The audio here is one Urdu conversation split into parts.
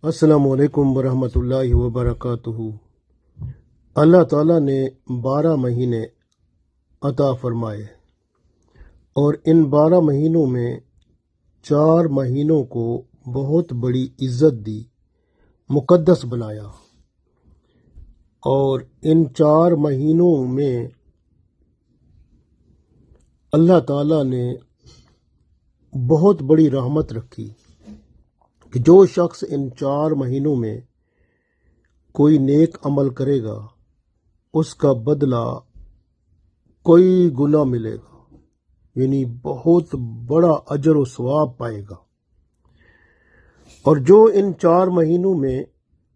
السلام علیکم ورحمۃ اللہ وبرکاتہ۔ اللہ تعالیٰ نے 12 مہینے عطا فرمائے اور ان 12 مہینوں میں 4 مہینوں کو بہت بڑی عزت دی، مقدس بنایا، اور ان 4 مہینوں میں اللہ تعالیٰ نے بہت بڑی رحمت رکھی کہ جو شخص ان 4 مہینوں میں کوئی نیک عمل کرے گا اس کا بدلہ کوئی گنا ملے گا، یعنی بہت بڑا اجر و ثواب پائے گا۔ اور جو ان 4 مہینوں میں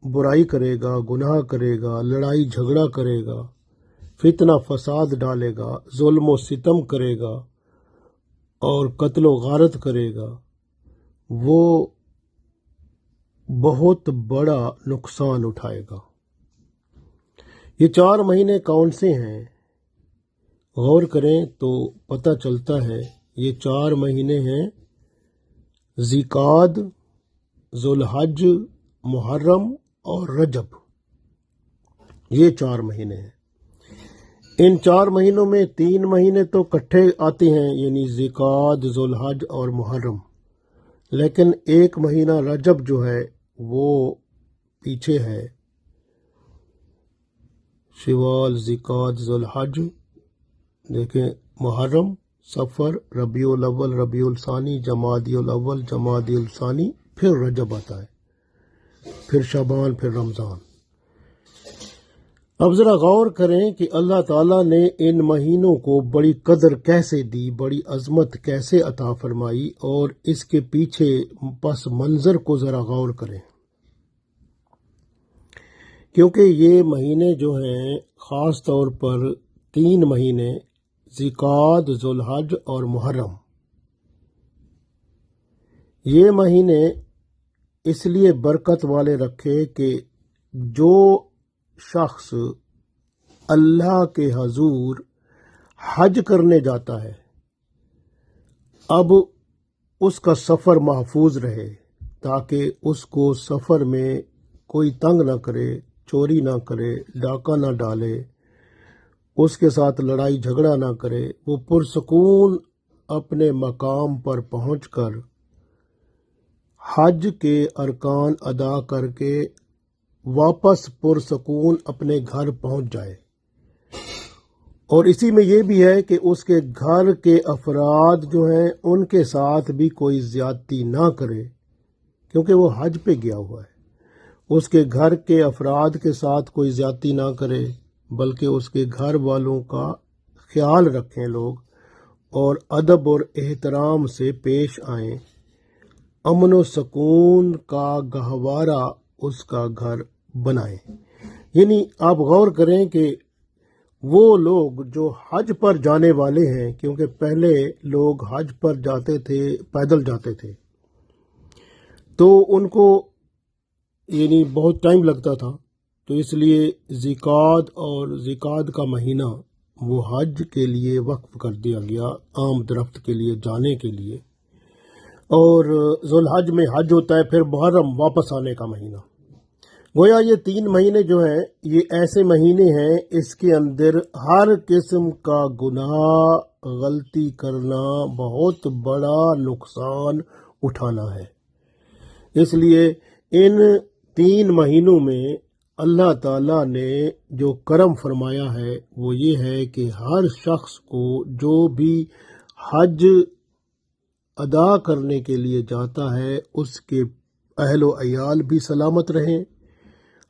برائی کرے گا، گناہ کرے گا، لڑائی جھگڑا کرے گا، فتنہ فساد ڈالے گا، ظلم و ستم کرے گا اور قتل و غارت کرے گا، وہ بہت بڑا نقصان اٹھائے گا۔ یہ 4 مہینے کون سے ہیں؟ غور کریں تو پتہ چلتا ہے یہ 4 مہینے ہیں ذی-القعدہ، ذوالحج، محرم اور رجب۔ یہ 4 مہینے ہیں۔ ان 4 مہینوں میں 3 مہینے تو اکٹھے آتے ہیں، یعنی ذی-القعدہ، ذوالحج اور محرم، لیکن ایک مہینہ رجب جو ہے وہ پیچھے ہے۔ شوال، ذی-القعدہ، ذوالحج، دیکھیں محرم، صفر، ربیع الاول، ربیع الثانی، جمادی الاول، جمادی الثانی، پھر رجب آتا ہے، پھر شعبان، پھر رمضان۔ اب ذرا غور کریں کہ اللہ تعالیٰ نے ان مہینوں کو بڑی قدر کیسے دی، بڑی عظمت کیسے عطا فرمائی، اور اس کے پیچھے پس منظر کو ذرا غور کریں، کیونکہ یہ مہینے جو ہیں خاص طور پر 3 مہینے ذی-القعدہ، ذوالحج اور محرم، یہ مہینے اس لیے برکت والے رکھے کہ جو شخص اللہ کے حضور حج کرنے جاتا ہے اب اس کا سفر محفوظ رہے، تاکہ اس کو سفر میں کوئی تنگ نہ کرے، چوری نہ کرے، ڈاکہ نہ ڈالے، اس کے ساتھ لڑائی جھگڑا نہ کرے، وہ پرسکون اپنے مقام پر پہنچ کر حج کے ارکان ادا کر کے واپس پرسکون اپنے گھر پہنچ جائے۔ اور اسی میں یہ بھی ہے کہ اس کے گھر کے افراد جو ہیں ان کے ساتھ بھی کوئی زیادتی نہ کرے، کیونکہ وہ حج پہ گیا ہوا ہے۔ اس کے گھر کے افراد کے ساتھ کوئی زیادتی نہ کرے، بلکہ اس کے گھر والوں کا خیال رکھیں لوگ، اور ادب اور احترام سے پیش آئیں، امن و سکون کا گہوارہ اس کا گھر بنائیں۔ یعنی آپ غور کریں کہ وہ لوگ جو حج پر جانے والے ہیں، کیونکہ پہلے لوگ حج پر جاتے تھے، پیدل جاتے تھے، تو ان کو یعنی بہت ٹائم لگتا تھا، تو اس لیے ذی-القعدہ اور ذی-القعدہ کا مہینہ وہ حج کے لیے وقف کر دیا گیا، آمد رفت کے لیے جانے کے لیے۔ اور ذوالحج میں حج ہوتا ہے، پھر محرم واپس آنے کا مہینہ۔ گویا یہ 3 مہینے جو ہیں یہ ایسے مہینے ہیں اس کے اندر ہر قسم کا گناہ، غلطی کرنا، بہت بڑا نقصان اٹھانا ہے۔ اس لیے ان 3 مہینوں میں اللہ تعالیٰ نے جو کرم فرمایا ہے وہ یہ ہے کہ ہر شخص کو جو بھی حج ادا کرنے کے لیے جاتا ہے اس کے اہل و عیال بھی سلامت رہیں،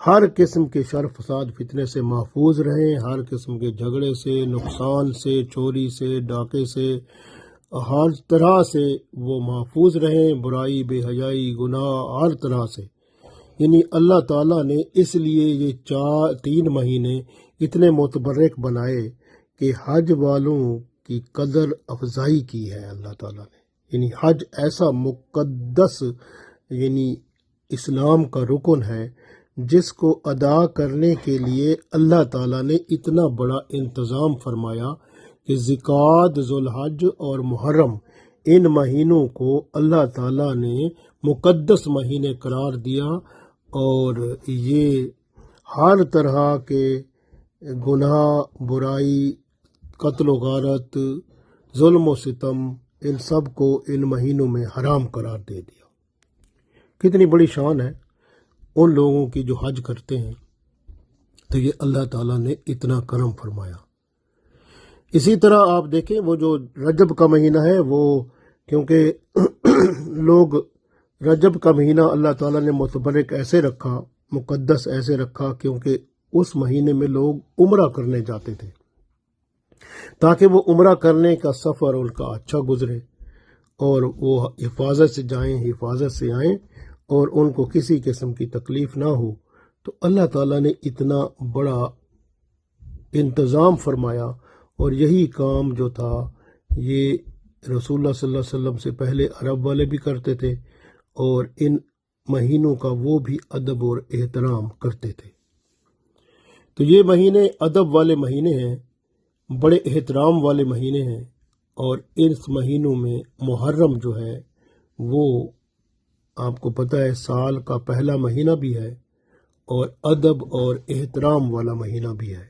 ہر قسم کے شر فساد فتنے سے محفوظ رہیں، ہر قسم کے جھگڑے سے، نقصان سے، چوری سے، ڈاکے سے، ہر طرح سے وہ محفوظ رہیں، برائی، بے حیائی، گناہ، ہر طرح سے۔ یعنی اللہ تعالیٰ نے اس لیے یہ 3 مہینے اتنے متبرک بنائے کہ حج والوں کی قدر افزائی کی ہے اللہ تعالیٰ نے۔ یعنی حج ایسا مقدس، یعنی اسلام کا رکن ہے، جس کو ادا کرنے کے لیے اللہ تعالیٰ نے اتنا بڑا انتظام فرمایا کہ ذی-القعدہ، ذوالحج اور محرم، ان مہینوں کو اللہ تعالیٰ نے مقدس مہینے قرار دیا، اور یہ ہر طرح کے گناہ، برائی، قتل و غارت، ظلم و ستم، ان سب کو ان مہینوں میں حرام قرار دے دیا۔ کتنی بڑی شان ہے ان لوگوں کی جو حج کرتے ہیں، تو یہ اللہ تعالیٰ نے اتنا کرم فرمایا۔ اسی طرح آپ دیکھیں وہ جو رجب کا مہینہ ہے، وہ کیونکہ لوگ رجب کا مہینہ اللہ تعالیٰ نے متبرک ایسے رکھا، مقدس ایسے رکھا، کیونکہ اس مہینے میں لوگ عمرہ کرنے جاتے تھے، تاکہ وہ عمرہ کرنے کا سفر ان کا اچھا گزرے اور وہ حفاظت سے جائیں، حفاظت سے آئیں، اور ان کو کسی قسم کی تکلیف نہ ہو۔ تو اللہ تعالیٰ نے اتنا بڑا انتظام فرمایا، اور یہی کام جو تھا یہ رسول اللہ صلی اللہ علیہ وسلم سے پہلے عرب والے بھی کرتے تھے، اور ان مہینوں کا وہ بھی ادب اور احترام کرتے تھے۔ تو یہ مہینے ادب والے مہینے ہیں، بڑے احترام والے مہینے ہیں، اور اس مہینوں میں محرم جو ہے وہ آپ کو پتہ ہے سال کا پہلا مہینہ بھی ہے اور ادب اور احترام والا مہینہ بھی ہے۔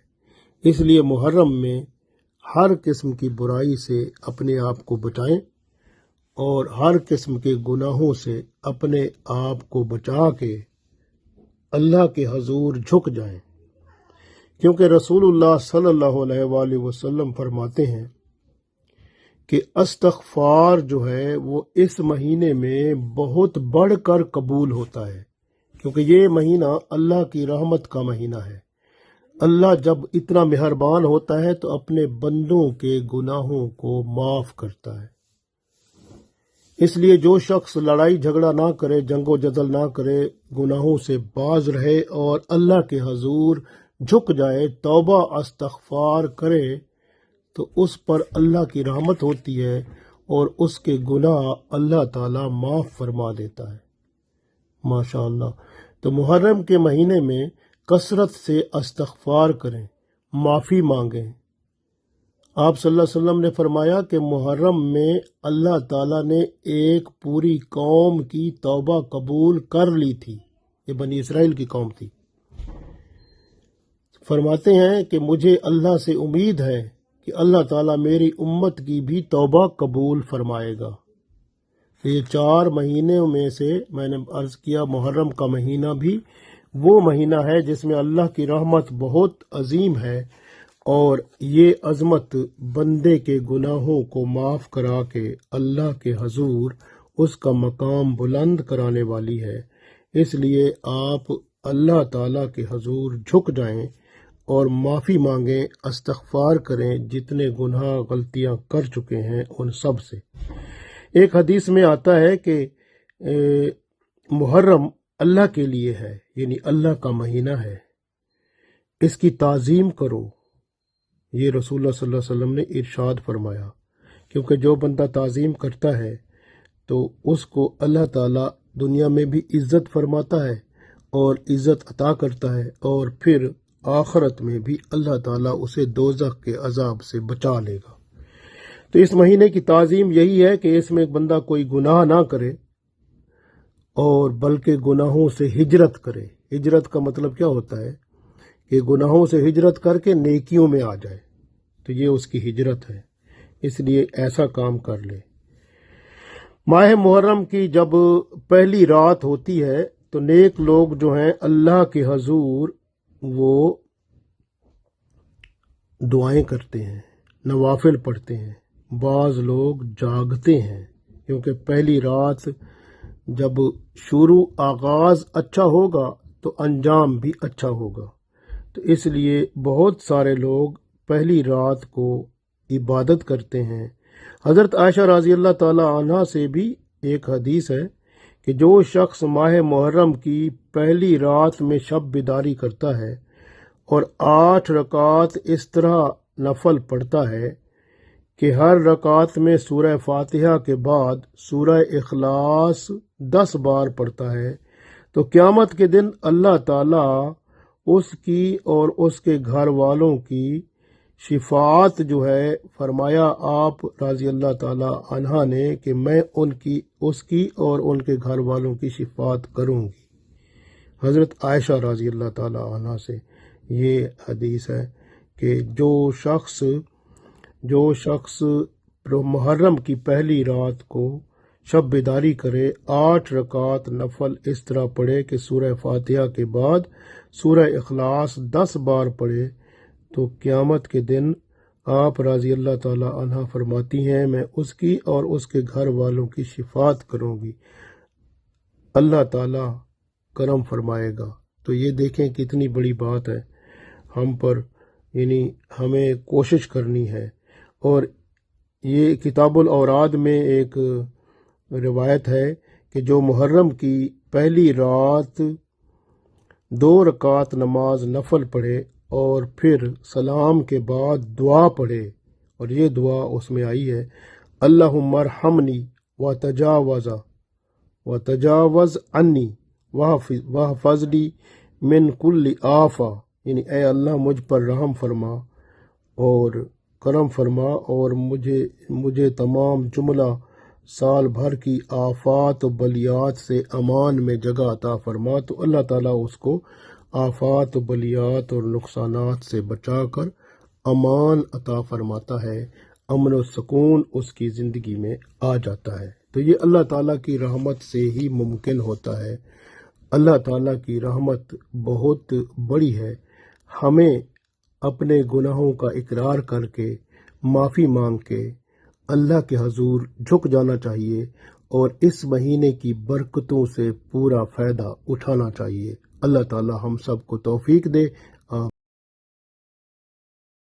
اس لیے محرم میں ہر قسم کی برائی سے اپنے آپ کو بچائیں، اور ہر قسم کے گناہوں سے اپنے آپ کو بچا کے اللہ کے حضور جھک جائیں، کیونکہ رسول اللہ صلی اللہ علیہ وآلہ وسلم فرماتے ہیں کہ استغفار جو ہے وہ اس مہینے میں بہت بڑھ کر قبول ہوتا ہے، کیونکہ یہ مہینہ اللہ کی رحمت کا مہینہ ہے۔ اللہ جب اتنا مہربان ہوتا ہے تو اپنے بندوں کے گناہوں کو معاف کرتا ہے۔ اس لیے جو شخص لڑائی جھگڑا نہ کرے، جنگ و جدل نہ کرے، گناہوں سے باز رہے اور اللہ کے حضور جھک جائے، توبہ استغفار کرے، تو اس پر اللہ کی رحمت ہوتی ہے اور اس کے گناہ اللہ تعالیٰ معاف فرما دیتا ہے۔ ماشاء اللہ۔ تو محرم کے مہینے میں کثرت سے استغفار کریں، معافی مانگیں۔ آپ صلی اللہ علیہ وسلم نے فرمایا کہ محرم میں اللہ تعالیٰ نے ایک پوری قوم کی توبہ قبول کر لی تھی، یہ بنی اسرائیل کی قوم تھی۔ فرماتے ہیں کہ مجھے اللہ سے امید ہے کہ اللہ تعالیٰ میری امت کی بھی توبہ قبول فرمائے گا۔ یہ 4 مہینوں میں سے میں نے عرض کیا محرم کا مہینہ بھی وہ مہینہ ہے جس میں اللہ کی رحمت بہت عظیم ہے، اور یہ عظمت بندے کے گناہوں کو معاف کرا کے اللہ کے حضور اس کا مقام بلند کرانے والی ہے۔ اس لیے آپ اللہ تعالیٰ کے حضور جھک جائیں اور معافی مانگیں، استغفار کریں، جتنے گناہ غلطیاں کر چکے ہیں ان سب سے۔ ایک حدیث میں آتا ہے کہ محرم اللہ کے لیے ہے، یعنی اللہ کا مہینہ ہے، اس کی تعظیم کرو، یہ رسول اللہ صلی اللہ علیہ وسلم نے ارشاد فرمایا، کیونکہ جو بندہ تعظیم کرتا ہے تو اس کو اللہ تعالیٰ دنیا میں بھی عزت فرماتا ہے اور عزت عطا کرتا ہے، اور پھر آخرت میں بھی اللہ تعالیٰ اسے دوزخ کے عذاب سے بچا لے گا۔ تو اس مہینے کی تعظیم یہی ہے کہ اس میں بندہ کوئی گناہ نہ کرے اور بلکہ گناہوں سے ہجرت کرے۔ ہجرت کا مطلب کیا ہوتا ہے کہ گناہوں سے ہجرت کر کے نیکیوں میں آ جائے، تو یہ اس کی ہجرت ہے، اس لیے ایسا کام کر لے۔ ماہ محرم کی جب پہلی رات ہوتی ہے تو نیک لوگ جو ہیں اللہ کے حضور وہ دعائیں کرتے ہیں، نوافل پڑھتے ہیں، بعض لوگ جاگتے ہیں، کیونکہ پہلی رات جب شروع آغاز اچھا ہوگا تو انجام بھی اچھا ہوگا، تو اس لیے بہت سارے لوگ پہلی رات کو عبادت کرتے ہیں۔ حضرت عائشہ رضی اللہ تعالی عنہ سے بھی ایک حدیث ہے کہ جو شخص ماہ محرم کی پہلی رات میں شب بیداری کرتا ہے اور 8 رکعات اس طرح نفل پڑھتا ہے کہ ہر رکعت میں سورہ فاتحہ کے بعد سورہ اخلاص 10 بار پڑھتا ہے، تو قیامت کے دن اللہ تعالیٰ اس کی اور اس کے گھر والوں کی شفاعت جو ہے، فرمایا آپ رضی اللہ تعالی عنہ نے کہ میں اس کی اور ان کے گھر والوں کی شفاعت کروں گی۔ حضرت عائشہ رضی اللہ تعالی عنہ سے یہ حدیث ہے کہ جو شخص محرم کی پہلی رات کو شب بیداری کرے 8 رکعت نفل اس طرح پڑھے کہ سورہ فاتحہ کے بعد سورہ اخلاص 10 بار پڑھے تو قیامت کے دن آپ رضی اللہ تعالی عنہ فرماتی ہیں میں اس کی اور اس کے گھر والوں کی شفاعت کروں گی، اللہ تعالی کرم فرمائے گا۔ تو یہ دیکھیں کتنی بڑی بات ہے ہم پر، یعنی ہمیں کوشش کرنی ہے۔ اور یہ کتاب الاوراد میں ایک روایت ہے کہ جو محرم کی پہلی رات 2 رکعت نماز نفل پڑھے اور پھر سلام کے بعد دعا پڑھے، اور یہ دعا اس میں آئی ہے اللہم ارحمنی وتجاوز عنی واحفظنی من کل آفہ، یعنی اے اللہ مجھ پر رحم فرما اور کرم فرما اور مجھے تمام جملہ سال بھر کی آفات و بلیات سے امان میں جگہ عطا فرما۔ تو اللہ تعالیٰ اس کو آفات و بلیات اور نقصانات سے بچا کر امان عطا فرماتا ہے، امن و سکون اس کی زندگی میں آ جاتا ہے۔ تو یہ اللہ تعالیٰ کی رحمت سے ہی ممکن ہوتا ہے۔ اللہ تعالیٰ کی رحمت بہت بڑی ہے، ہمیں اپنے گناہوں کا اقرار کر کے معافی مانگ کے اللہ کے حضور جھک جانا چاہیے اور اس مہینے کی برکتوں سے پورا فائدہ اٹھانا چاہیے۔ اللہ تعالی ہم سب کو توفیق دے۔